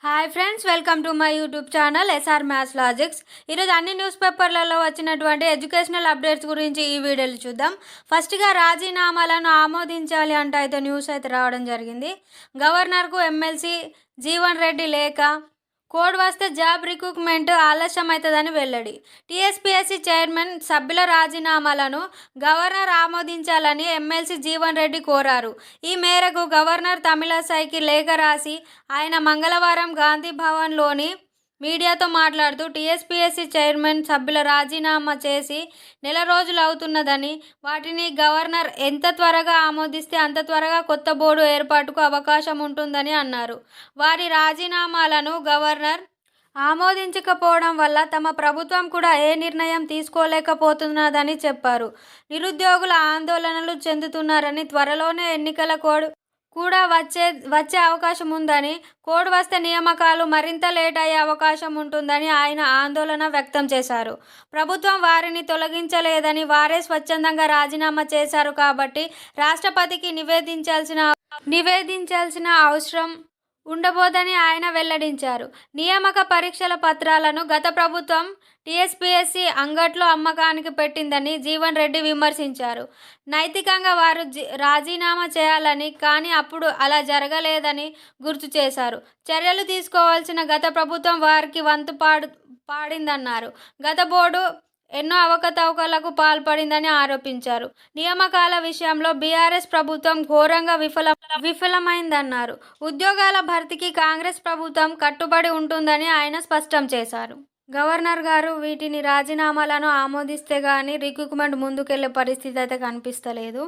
Hi friends, welcome to my YouTube channel SR maths logics. ఈరోజు అన్ని news పేపర్లలో వచ్చినటువంటి ఎడ్యుకేషనల్ అప్డేట్స్ గురించి ఈ వీడియోలో చూద్దాం. ఫస్ట్గా రాజీనామాలను ఆమోదించాలి అంటూ అయితే న్యూస్ అయితే రావడం జరిగింది. గవర్నర్కు ఎమ్మెల్సీ జీవన్ రెడ్డి లేఖ. కోడ్ వస్తే జాబ్ రిక్రూట్మెంట్ ఆలస్యం అవుతుందని వెల్లడి. టీఎస్పీఎస్సీ చైర్మన్ సభ్యుల రాజీనామాలను గవర్నర్ ఆమోదించాలని ఎమ్మెల్సీ జీవన్ రెడ్డి కోరారు. ఈ మేరకు గవర్నర్ తమిళసైకి లేఖ రాసి ఆయన మంగళవారం గాంధీ భవన్లోని మీడియాతో మాట్లాడుతూ టీఎస్పీఎస్సీ చైర్మన్ సభ్యుల రాజీనామా చేసి నెల రోజులు అవుతున్నదని, వాటిని గవర్నర్ ఎంత త్వరగా ఆమోదిస్తే అంత త్వరగా కొత్త బోర్డు ఏర్పాటుకు అవకాశం ఉంటుందని అన్నారు. వారి రాజీనామాలను గవర్నర్ ఆమోదించకపోవడం వల్ల తమ ప్రభుత్వం కూడా ఏ నిర్ణయం తీసుకోలేకపోతున్నదని చెప్పారు. నిరుద్యోగుల ఆందోళనలు చెందుతున్నారని, త్వరలోనే ఎన్నికల కోడ్ కూడా వచ్చే అవకాశం ఉందని, కోడ్ వస్తే నియామకాలు మరింత లేట్ అయ్యే అవకాశం ఉంటుందని ఆయన ఆందోళన వ్యక్తం చేశారు. ప్రభుత్వం వారిని తొలగించలేదని, వారే స్వచ్ఛందంగా రాజీనామా చేశారు కాబట్టి రాష్ట్రపతికి నివేదించాల్సిన అవసరం ఉండబోదని ఆయన వెల్లడించారు. నియామక పరీక్షల పత్రాలను గత ప్రభుత్వం టీఎస్పీఎస్సీ అంగట్లో అమ్మకానికి పెట్టిందని జీవన్ రెడ్డి విమర్శించారు. నైతికంగా వారు రాజీనామా చేయాలని, కానీ అప్పుడు అలా జరగలేదని గుర్తు చేశారు. చర్యలు తీసుకోవాల్సిన గత ప్రభుత్వం వారికి వంతు పాడిందన్నారు. గత బోర్డు ఎన్నో అవకతవకలకు పాల్పడిందని ఆరోపించారు. నియామకాల విషయంలో బీఆర్ఎస్ ప్రభుత్వం ఘోరంగా విఫలమైందన్నారు. ఉద్యోగాల భర్తీకి కాంగ్రెస్ ప్రభుత్వం కట్టుబడి ఉంటుందని ఆయన స్పష్టం చేశారు. గవర్నర్ గారు వీటిని రాజీనామాలను ఆమోదిస్తే గానీ రిక్రూట్మెంట్ ముందుకెళ్లే పరిస్థితి అయితే కనిపిస్తలేదు.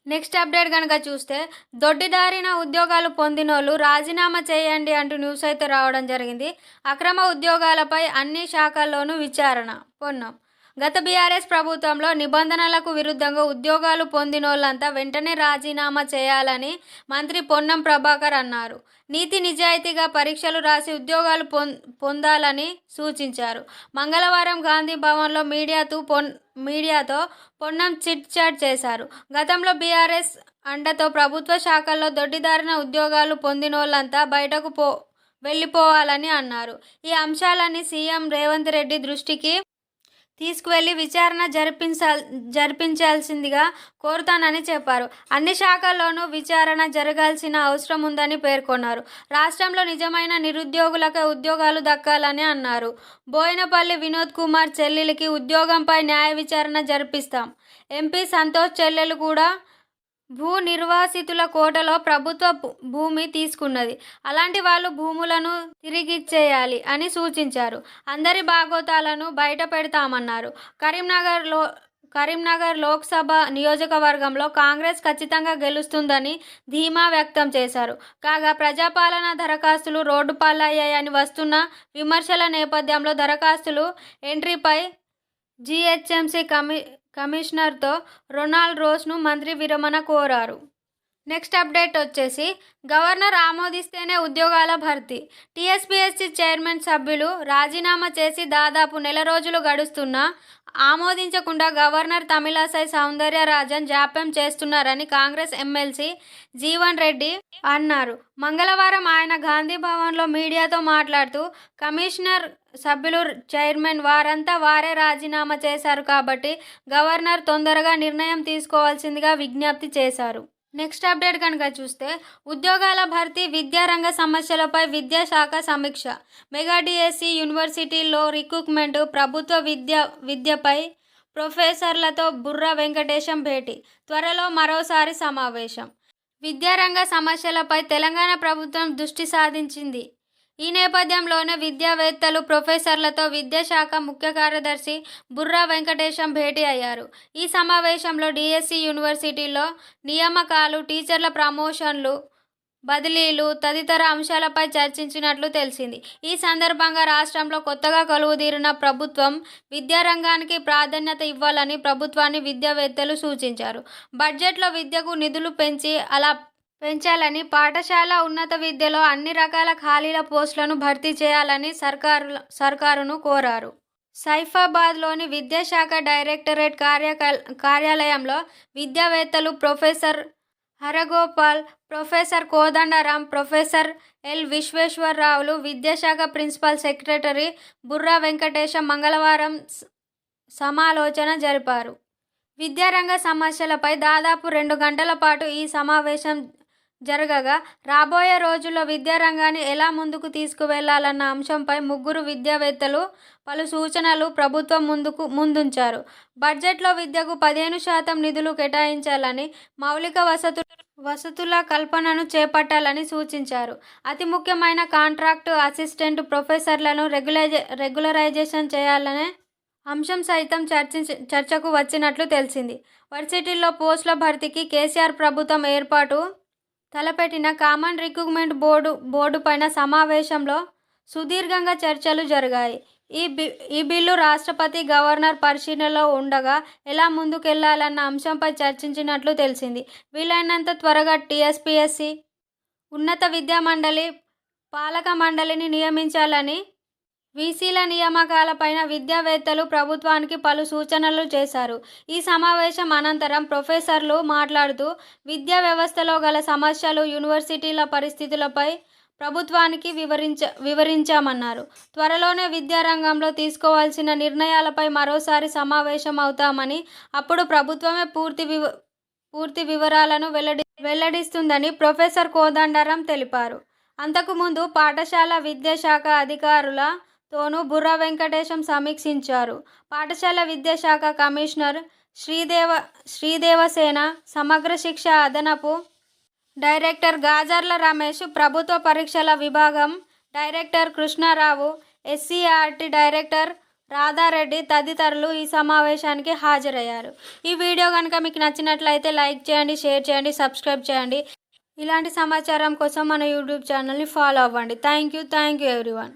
నెక్స్ట్ అప్డేట్ కనుక చూస్తే, దొడ్డిదారిన ఉద్యోగాలు పొందినోళ్ళు రాజీనామా చేయండి అంటూ న్యూస్ అయితే రావడం జరిగింది. అక్రమ ఉద్యోగాలపై అన్ని శాఖల్లోనూ విచారణ. పొన్నం గత బీఆర్ఎస్ ప్రభుత్వంలో నిబంధనలకు విరుద్ధంగా ఉద్యోగాలు పొందినోళ్ళంతా వెంటనే రాజీనామా చేయాలని మంత్రి పొన్నం ప్రభాకర్ అన్నారు. నీతి నిజాయితీగా పరీక్షలు రాసి ఉద్యోగాలు పొందాలని సూచించారు. మంగళవారం గాంధీ భవన్లో మీడియాతో పొన్నం చిట్ చాట్ చేశారు. గతంలో బీఆర్ఎస్ అండతో ప్రభుత్వ శాఖల్లో దొడ్డిదారిన ఉద్యోగాలు పొందినోళ్ళంతా బయటకు వెళ్ళిపోవాలని అన్నారు. ఈ అంశాలన్నీ సీఎం రేవంత్ రెడ్డి దృష్టికి తీసుకువెళ్లి విచారణ జరిపించాల్సిందిగా కోరుతానని చెప్పారు. అన్ని శాఖల్లోనూ విచారణ జరగాల్సిన అవసరం ఉందని పేర్కొన్నారు. రాష్ట్రంలో నిజమైన నిరుద్యోగులకే ఉద్యోగాలు దక్కాలని అన్నారు. బోయినపల్లి వినోద్ కుమార్ చెల్లెలికి ఉద్యోగంపై న్యాయ విచారణ జరిపిస్తాం. ఎంపీ సంతోష్ చెల్లెలు కూడా భూ నిర్వాసితుల కోటలో ప్రభుత్వ భూమి తీసుకున్నది. అలాంటి వాళ్ళు భూములను తిరిగిచ్చేయాలి అని సూచించారు. అందరి బాగోతాలను బయట పెడతామన్నారు. కరీంనగర్ లోక్సభ నియోజకవర్గంలో కాంగ్రెస్ ఖచ్చితంగా గెలుస్తుందని ధీమా వ్యక్తం చేశారు. కాగా ప్రజాపాలన దరఖాస్తులు రోడ్డు పాలయ్యాయని వస్తున్న విమర్శల నేపథ్యంలో దరఖాస్తులు ఎంట్రీపై జీహెచ్ఎంసీ కమిషనర్తో రొనాల్డ్ రోస్ను మంత్రి విరమణ కోరారు. నెక్స్ట్ అప్డేట్ వచ్చేసి, గవర్నర్ ఆమోదిస్తేనే ఉద్యోగాల భర్తీ. టీఎస్పీఎస్సీ చైర్మన్ సభ్యులు రాజీనామా చేసి దాదాపు నెల రోజులు గడుస్తున్నా ఆమోదించకుండా గవర్నర్ తమిళసై సౌందర్యరాజన్ జాప్యం చేస్తున్నారని కాంగ్రెస్ ఎమ్మెల్సీ జీవన్ రెడ్డి అన్నారు. మంగళవారం ఆయన గాంధీ భవన్లో మీడియాతో మాట్లాడుతూ, కమిషనర్ సభ్యులు, చైర్మన్ వారంతా వారే రాజీనామా చేశారు కాబట్టి గవర్నర్ తొందరగా నిర్ణయం తీసుకోవాల్సిందిగా విజ్ఞప్తి చేశారు. నెక్స్ట్ అప్డేట్ కనుక చూస్తే, ఉద్యోగాల భర్తీ, విద్యారంగ సమస్యలపై విద్యాశాఖ సమీక్ష. మెగా డిఎస్సి యూనివర్సిటీల్లో రిక్రూట్మెంట్, ప్రభుత్వ విద్యపై ప్రొఫెసర్లతో బుర్రా వెంకటేశం భేటీ. త్వరలో మరోసారి సమావేశం. విద్యారంగ సమస్యలపై తెలంగాణ ప్రభుత్వం దృష్టి సాధించింది. ఈ నేపథ్యంలోనే విద్యావేత్తలు, ప్రొఫెసర్లతో విద్యాశాఖ ముఖ్య కార్యదర్శి బుర్రా వెంకటేశం భేటీ అయ్యారు. ఈ సమావేశంలో డిఎస్సి యూనివర్సిటీల్లో నియామకాలు, టీచర్ల ప్రమోషన్లు, బదిలీలు తదితర అంశాలపై చర్చించినట్లు తెలిసింది. ఈ సందర్భంగా రాష్ట్రంలో కొత్తగా కొలువుదీరిన ప్రభుత్వం విద్యారంగానికి ప్రాధాన్యత ఇవ్వాలని ప్రభుత్వాన్ని విద్యావేత్తలు సూచించారు. బడ్జెట్లో విద్యకు నిధులు పెంచాలని, పాఠశాల ఉన్నత విద్యలో అన్ని రకాల ఖాళీల పోస్టులను భర్తీ చేయాలని సర్కారును కోరారు. సైఫాబాద్లోని విద్యాశాఖ డైరెక్టరేట్ కార్యాలయంలో విద్యావేత్తలు, professor Haragopal, professor Kodandaram, professor L విశ్వేశ్వరరావులు, విద్యాశాఖ ప్రిన్సిపల్ సెక్రటరీ బుర్రా వెంకటేశం మంగళవారం సమాలోచన జరిపారు. విద్యారంగ సమస్యలపై దాదాపు 2 గంటల పాటు ఈ సమావేశం జరగగా, రాబోయే రోజుల్లో విద్యారంగాన్ని ఎలా ముందుకు తీసుకువెళ్లాలన్న అంశంపై ముగ్గురు విద్యావేత్తలు పలు సూచనలు ప్రభుత్వం ముందుంచారు. బడ్జెట్లో విద్యకు 15% నిధులు కేటాయించాలని, మౌలిక వసతుల కల్పనను చేపట్టాలని సూచించారు. అతి ముఖ్యమైన కాంట్రాక్టు అసిస్టెంట్ ప్రొఫెసర్లను రెగ్యులరైజేషన్ చేయాలనే అంశం సైతం చర్చకు వచ్చినట్లు తెలిసింది. వర్సిటీల్లో పోస్టుల భర్తీకి కేసీఆర్ ప్రభుత్వం ఏర్పాటు తలపెట్టిన కామన్ రిక్రూట్మెంట్ బోర్డుపైన సమావేశంలో సుదీర్ఘంగా చర్చలు జరిగాయి. ఈ బిల్లు రాష్ట్రపతి, గవర్నర్ పరిశీలనలో ఉండగా ఎలా ముందుకెళ్లాలన్న అంశంపై చర్చించినట్లు తెలిసింది. వీలైనంత త్వరగా టీఎస్పీఎస్సీ ఉన్నత విద్యామండలి పాలక మండలిని నియమించాలని, వీసీల నియామకాలపైన విద్యావేత్తలు ప్రభుత్వానికి పలు సూచనలు చేశారు. ఈ సమావేశం అనంతరం ప్రొఫెసర్లు మాట్లాడుతూ, విద్యా వ్యవస్థలో గల సమస్యలు, యూనివర్సిటీల పరిస్థితులపై ప్రభుత్వానికి వివరించామన్నారు. త్వరలోనే విద్యారంగంలో తీసుకోవాల్సిన నిర్ణయాలపై మరోసారి సమావేశం అవుతామని, అప్పుడు ప్రభుత్వమే పూర్తి వివరాలను వెల్లడిస్తుందని ప్రొఫెసర్ కోదండరాం తెలిపారు. అంతకుముందు పాఠశాల విద్యాశాఖ అధికారుల తోనూ బుర్రా వెంకటేశం సమీక్షించారు. పాఠశాల విద్యాశాఖ కమిషనర్ శ్రీదేవసేన, సమగ్ర శిక్ష అదనపు డైరెక్టర్ గాజర్ల రమేష్, ప్రభుత్వ పరీక్షల విభాగం director Krishna Rao, SCERT director Radha Reddy తదితరులు ఈ సమావేశానికి హాజరయ్యారు. ఈ వీడియో కనుక మీకు నచ్చినట్లయితే లైక్ చేయండి, షేర్ చేయండి, సబ్స్క్రైబ్ చేయండి. ఇలాంటి సమాచారం కోసం మన యూట్యూబ్ ఛానల్ని ఫాలో అవ్వండి. Thank you everyone.